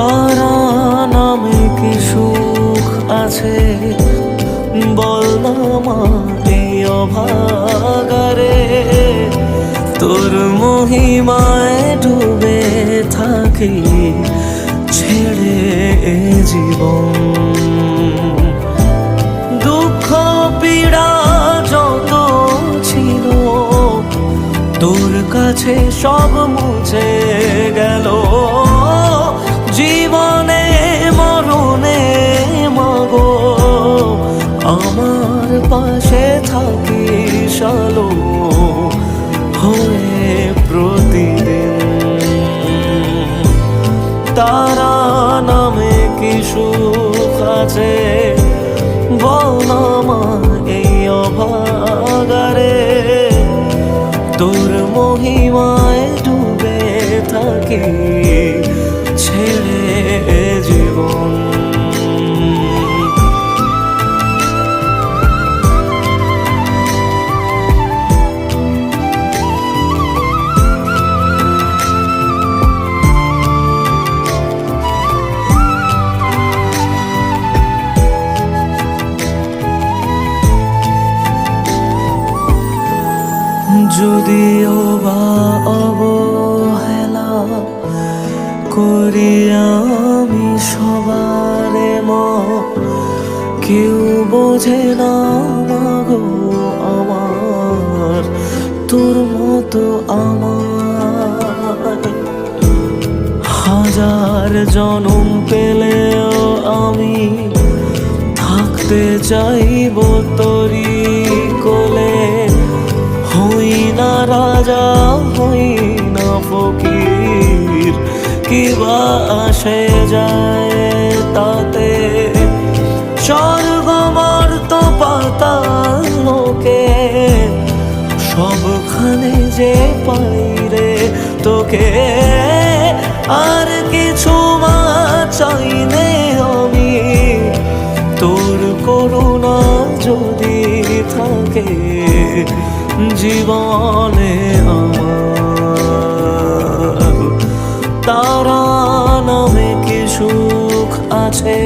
তারা নামে কি সুখ আছে বল না মা এই অভাগারে। তোর মহিমায় ডুবে থাকি ছেড়ে এ জীবন। দুঃখ পীড়া যত ছিল তোর কাছে সব মুছে গেল। জীবনে মরণে মাগো আমার পাশে থাকিস আলো হয়ে প্রতিদিন। তারা নামে কি সুখ আছে বল না মা এই অভাগারে। তোর মহিমায় ডুবে থাকি ছেড়ে জীবন। যদিও বা অবহেলা করি আমি সবারে মা, কেউ বোঝে না মাগো আমার তোর মতো আমার। হাজার জনম পেলেও আমি থাকতে চাইব তোরি কোলে। হই না রাজা হই না ফকির, কি বা আসে যায় তাতে। স্বর্গ মর্ত পাতাল লোকে সবখানে যে পাই রে তোকে। আর কিছু মা চাইনে আমি তোর করুণা যদি থাকে জীবনে আমার। তারা নামে কি সুখ আছে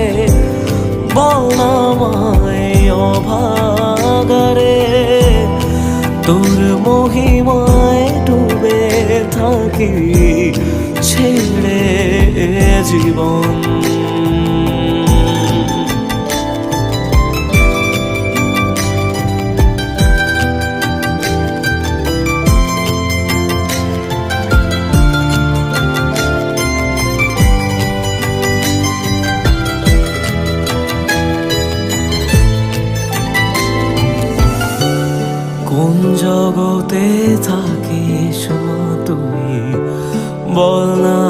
বল না মায় অভাগারে। তোর মহিমায় ডুবে থাকি ছেড়ে জীবন। কোন জগতে থাকিস মা তুই বল না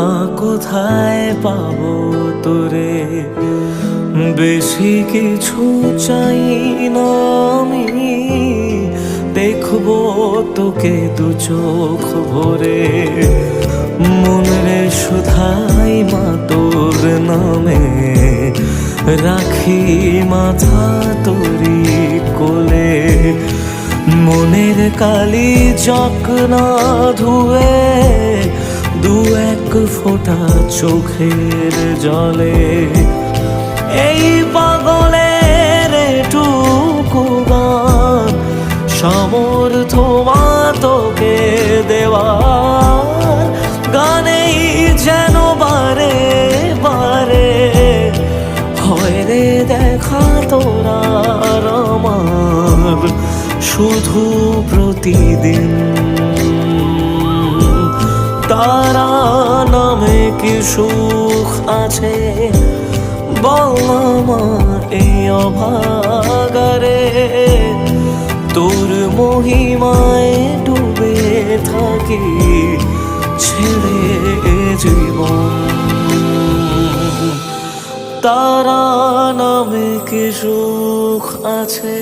কোথায় পাবো তোরে। বেশি কিছু চাই না আমি, দেখবো তোকে দু চোখ ভরে। মনে শুধাই মা তোর নামে, রাখি মাথা তোরি কোলে। মনের কালি চক না ধুয়ে দু এক ফোঁটা চোখের জলে। এই পাগলের টুকু গান সামর্থ্য মা তোকে দেওয়ার। গানেই যেন বারে বারে হয় রে দেখা তোরা আমার শুধু প্রতিদিন। তারা নামে কি সুখ আছে বল না মা এই অভাগারে। তোর মহিমায় ডুবে থাকি ছেড়ে জীবন। তারা নামে কি সুখ আছে।